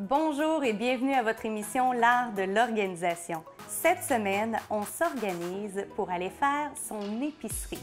Bonjour et bienvenue à votre émission L'art de l'organisation. Cette semaine, on s'organise pour aller faire son épicerie.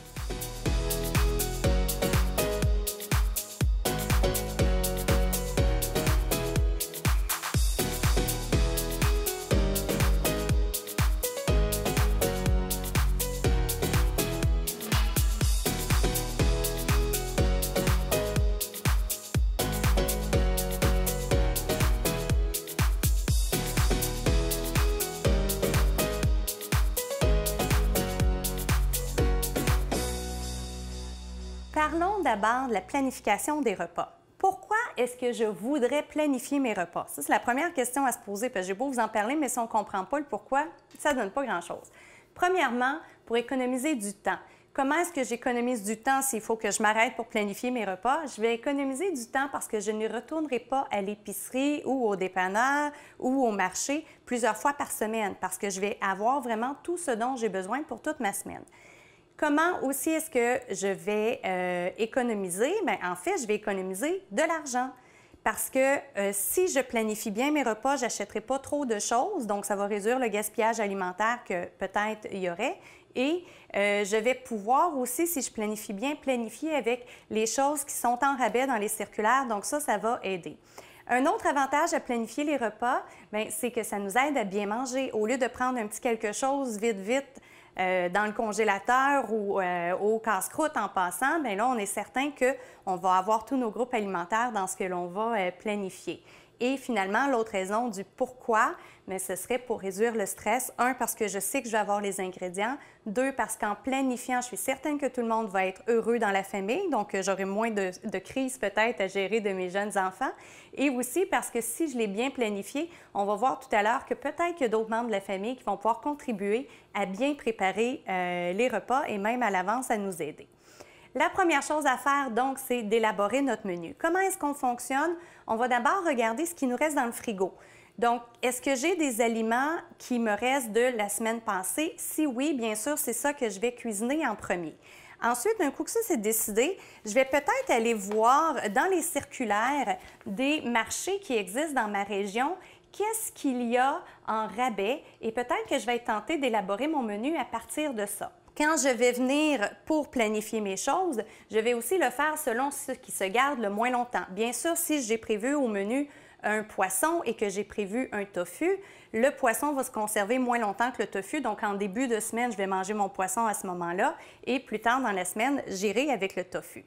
Parlons d'abord de la planification des repas. Pourquoi est-ce que je voudrais planifier mes repas? Ça, c'est la première question à se poser, parce que j'ai beau vous en parler, mais si on ne comprend pas le pourquoi, ça ne donne pas grand-chose. Premièrement, pour économiser du temps. Comment est-ce que j'économise du temps s'il faut que je m'arrête pour planifier mes repas? Je vais économiser du temps parce que je ne retournerai pas à l'épicerie ou au dépanneur ou au marché plusieurs fois par semaine, parce que je vais avoir vraiment tout ce dont j'ai besoin pour toute ma semaine. Comment aussi est-ce que je vais économiser? Bien, en fait, je vais économiser de l'argent parce que si je planifie bien mes repas, je n'achèterai pas trop de choses, donc ça va réduire le gaspillage alimentaire que peut-être il y aurait. Et je vais pouvoir aussi, si je planifie bien, planifier avec les choses qui sont en rabais dans les circulaires, donc ça va aider. Un autre avantage à planifier les repas, c'est que ça nous aide à bien manger. Au lieu de prendre un petit quelque chose vite, dans le congélateur ou au casse-croûte en passant, bien là, on est certain qu'on va avoir tous nos groupes alimentaires dans ce que l'on va planifier. Et finalement, l'autre raison du pourquoi, mais ce serait pour réduire le stress. Un, parce que je sais que je vais avoir les ingrédients. Deux, parce qu'en planifiant, je suis certaine que tout le monde va être heureux dans la famille, donc j'aurai moins de crises peut-être à gérer de mes jeunes enfants. Et aussi parce que si je l'ai bien planifié, on va voir tout à l'heure que peut-être qu'il y a d'autres membres de la famille qui vont pouvoir contribuer à bien préparer les repas et même à l'avance à nous aider. La première chose à faire, donc, c'est d'élaborer notre menu. Comment est-ce qu'on fonctionne? On va d'abord regarder ce qui nous reste dans le frigo. Donc, est-ce que j'ai des aliments qui me restent de la semaine passée? Si oui, bien sûr, c'est ça que je vais cuisiner en premier. Ensuite, un coup que ça c'est décidé, je vais peut-être aller voir dans les circulaires des marchés qui existent dans ma région. Qu'est-ce qu'il y a en rabais? Et peut-être que je vais être tentée d'élaborer mon menu à partir de ça. Quand je vais venir pour planifier mes choses, je vais aussi le faire selon ce qui se garde le moins longtemps. Bien sûr, si j'ai prévu au menu un poisson et que j'ai prévu un tofu, le poisson va se conserver moins longtemps que le tofu. Donc, en début de semaine, je vais manger mon poisson à ce moment-là et plus tard dans la semaine, j'irai avec le tofu.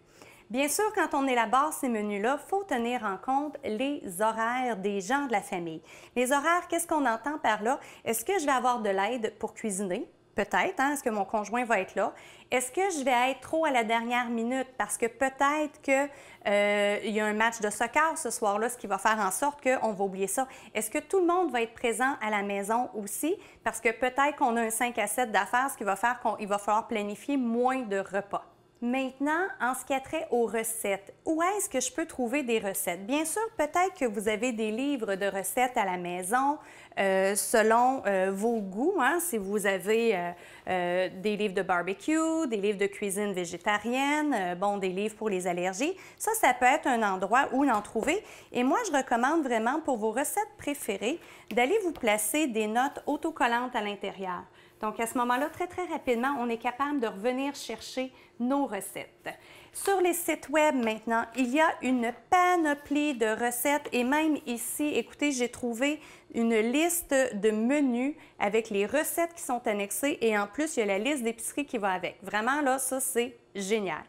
Bien sûr, quand on élabore ces menus-là, il faut tenir en compte les horaires des gens de la famille. Les horaires, qu'est-ce qu'on entend par là? Est-ce que je vais avoir de l'aide pour cuisiner? Peut-être, hein? Est-ce que mon conjoint va être là? Est-ce que je vais être trop à la dernière minute? Parce que peut-être qu'il y a un match de soccer ce soir-là, ce qui va faire en sorte qu'on va oublier ça. Est-ce que tout le monde va être présent à la maison aussi? Parce que peut-être qu'on a un 5 à 7 d'affaires, ce qui va faire qu'il va falloir planifier moins de repas. Maintenant, en ce qui a trait aux recettes, où est-ce que je peux trouver des recettes? Bien sûr, peut-être que vous avez des livres de recettes à la maison selon vos goûts. Hein? Si vous avez des livres de barbecue, des livres de cuisine végétarienne, des livres pour les allergies, ça peut être un endroit où en trouver. Et moi, je recommande vraiment pour vos recettes préférées d'aller vous placer des notes autocollantes à l'intérieur. Donc, à ce moment-là, très rapidement, on est capable de revenir chercher nos recettes. Sur les sites web, maintenant, il y a une panoplie de recettes et même ici, écoutez, j'ai trouvé une liste de menus avec les recettes qui sont annexées et en plus, il y a la liste d'épicerie qui va avec. Vraiment, là, ça, c'est génial.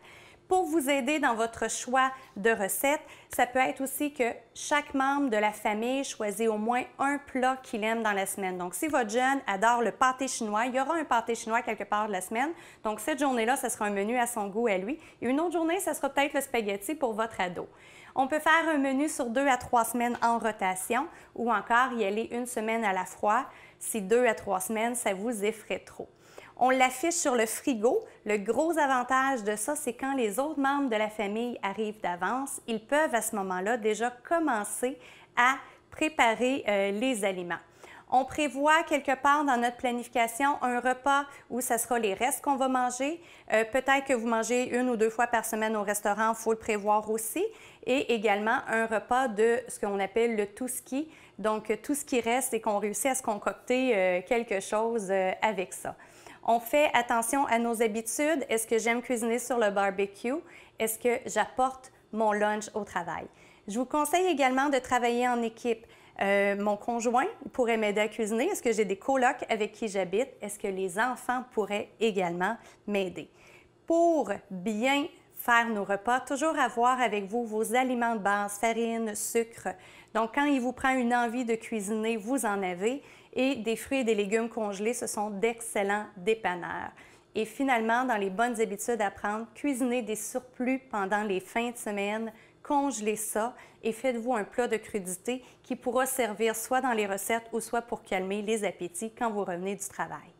Pour vous aider dans votre choix de recettes, ça peut être aussi que chaque membre de la famille choisit au moins un plat qu'il aime dans la semaine. Donc, si votre jeune adore le pâté chinois, il y aura un pâté chinois quelque part de la semaine. Donc, cette journée-là, ce sera un menu à son goût à lui. Et une autre journée, ce sera peut-être le spaghetti pour votre ado. On peut faire un menu sur 2 à 3 semaines en rotation ou encore y aller une semaine à la fois si 2 à 3 semaines, ça vous effraie trop. On l'affiche sur le frigo. Le gros avantage de ça, c'est quand les autres membres de la famille arrivent d'avance, ils peuvent à ce moment-là déjà commencer à préparer les aliments. On prévoit quelque part dans notre planification un repas où ce sera les restes qu'on va manger. Peut-être que vous mangez 1 ou 2 fois par semaine au restaurant, il faut le prévoir aussi. et également un repas de ce qu'on appelle le tout ski. Donc, tout ce qui reste et qu'on réussit à se concocter quelque chose avec ça. On fait attention à nos habitudes. Est-ce que j'aime cuisiner sur le barbecue? Est-ce que j'apporte mon lunch au travail? Je vous conseille également de travailler en équipe. Mon conjoint pourrait m'aider à cuisiner. Est-ce que j'ai des colocs avec qui j'habite? Est-ce que les enfants pourraient également m'aider? Pour bien faire nos repas, toujours avoir avec vous vos aliments de base, farine, sucre. Donc, quand il vous prend une envie de cuisiner, vous en avez. Et des fruits et des légumes congelés, ce sont d'excellents dépanneurs. Et finalement, dans les bonnes habitudes à prendre, cuisiner des surplus pendant les fins de semaine, congelez ça et faites-vous un plat de crudité qui pourra servir soit dans les recettes ou soit pour calmer les appétits quand vous revenez du travail.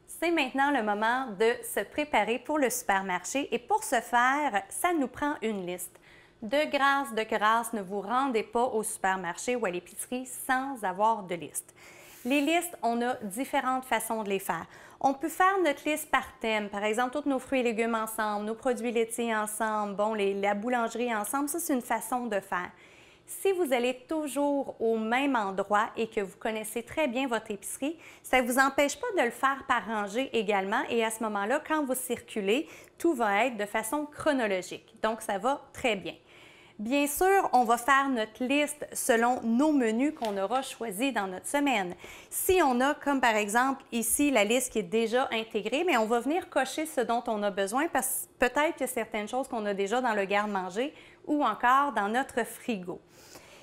C'est maintenant le moment de se préparer pour le supermarché et pour ce faire, ça nous prend une liste. De grâce, ne vous rendez pas au supermarché ou à l'épicerie sans avoir de liste. Les listes, on a différentes façons de les faire. On peut faire notre liste par thème, par exemple, tous nos fruits et légumes ensemble, nos produits laitiers ensemble, bon, la boulangerie ensemble, ça c'est une façon de faire. Si vous allez toujours au même endroit et que vous connaissez très bien votre épicerie, ça ne vous empêche pas de le faire par rangée également et à ce moment-là, quand vous circulez, tout va être de façon chronologique. Donc, ça va très bien. Bien sûr, on va faire notre liste selon nos menus qu'on aura choisis dans notre semaine. Si on a, comme par exemple ici, la liste qui est déjà intégrée, mais on va venir cocher ce dont on a besoin parce que peut-être qu'il y a certaines choses qu'on a déjà dans le garde-manger ou encore dans notre frigo.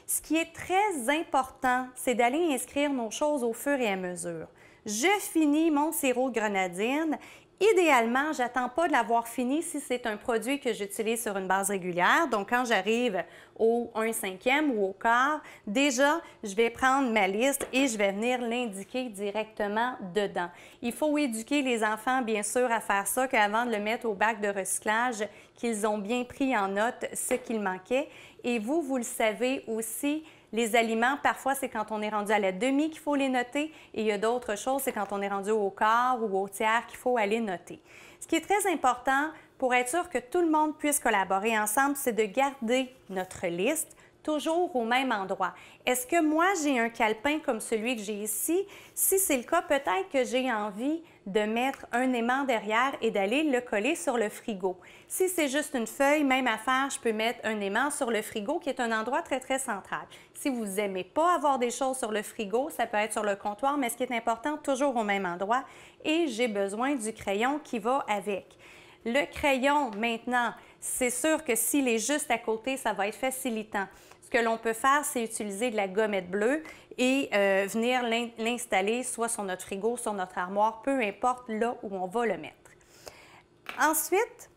Ce qui est très important, c'est d'aller inscrire nos choses au fur et à mesure. Je finis mon sirop de grenadine. Idéalement, je n'attends pas de l'avoir fini si c'est un produit que j'utilise sur une base régulière. Donc, quand j'arrive au 1/5e ou au quart, déjà, je vais prendre ma liste et je vais venir l'indiquer directement dedans. Il faut éduquer les enfants, bien sûr, à faire ça, qu'avant de le mettre au bac de recyclage, qu'ils ont bien pris en note ce qu'il manquait. Et vous le savez aussi, les aliments, parfois, c'est quand on est rendu à la demi qu'il faut les noter et il y a d'autres choses, c'est quand on est rendu au quart ou au tiers qu'il faut aller noter. Ce qui est très important pour être sûr que tout le monde puisse collaborer ensemble, c'est de garder notre liste toujours au même endroit. Est-ce que moi, j'ai un calepin comme celui que j'ai ici? Si c'est le cas, peut-être que j'ai envie de mettre un aimant derrière et d'aller le coller sur le frigo. Si c'est juste une feuille, même affaire, je peux mettre un aimant sur le frigo qui est un endroit très, très central. Si vous n'aimez pas avoir des choses sur le frigo, ça peut être sur le comptoir, mais ce qui est important, toujours au même endroit. Et j'ai besoin du crayon qui va avec. Le crayon, maintenant, c'est sûr que s'il est juste à côté, ça va être facilitant. Ce que l'on peut faire, c'est utiliser de la gommette bleue et venir l'installer soit sur notre frigo, sur notre armoire, peu importe là où on va le mettre. Ensuite,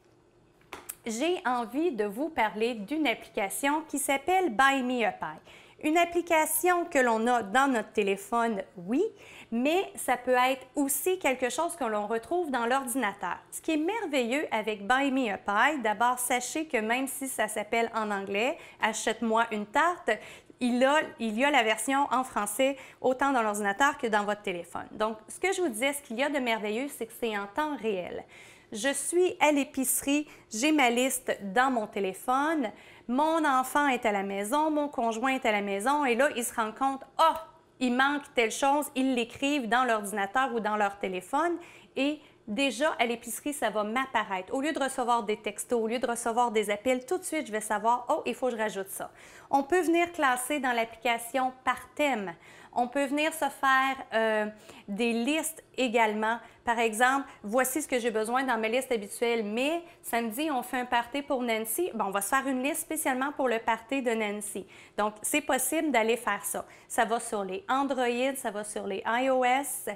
j'ai envie de vous parler d'une application qui s'appelle Buy Me a Pie. Une application que l'on a dans notre téléphone, oui, mais ça peut être aussi quelque chose que l'on retrouve dans l'ordinateur. Ce qui est merveilleux avec Buy Me a Pie, d'abord, sachez que même si ça s'appelle en anglais « Achète-moi une tarte », il y a la version en français autant dans l'ordinateur que dans votre téléphone. Donc, ce que je vous disais, ce qu'il y a de merveilleux, c'est que c'est en temps réel. Je suis à l'épicerie, j'ai ma liste dans mon téléphone, mon enfant est à la maison, mon conjoint est à la maison et là, ils se rendent compte, ah, il manque telle chose, ils l'écrivent dans l'ordinateur ou dans leur téléphone et déjà à l'épicerie, ça va m'apparaître. Au lieu de recevoir des textos, au lieu de recevoir des appels, tout de suite, je vais savoir, oh, il faut que je rajoute ça. On peut venir classer dans l'application par thème. On peut venir se faire des listes également. Par exemple, voici ce que j'ai besoin dans ma liste habituelle, mais samedi, on fait un party pour Nancy. Bon, on va se faire une liste spécialement pour le party de Nancy. Donc, c'est possible d'aller faire ça. Ça va sur les Android, ça va sur les iOS.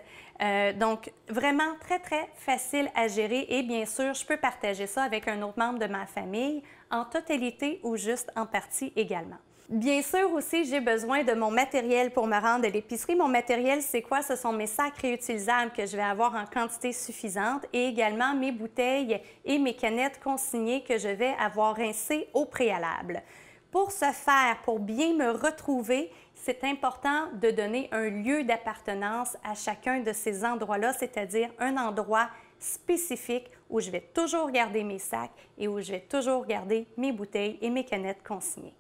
Donc, vraiment très, très facile à gérer et bien sûr, je peux partager ça avec un autre membre de ma famille en totalité ou juste en partie également. Bien sûr aussi, j'ai besoin de mon matériel pour me rendre à l'épicerie. Mon matériel, c'est quoi? Ce sont mes sacs réutilisables que je vais avoir en quantité suffisante et également mes bouteilles et mes canettes consignées que je vais avoir rincées au préalable. Pour ce faire, pour bien me retrouver, c'est important de donner un lieu d'appartenance à chacun de ces endroits-là, c'est-à-dire un endroit spécifique où je vais toujours garder mes sacs et où je vais toujours garder mes bouteilles et mes canettes consignées.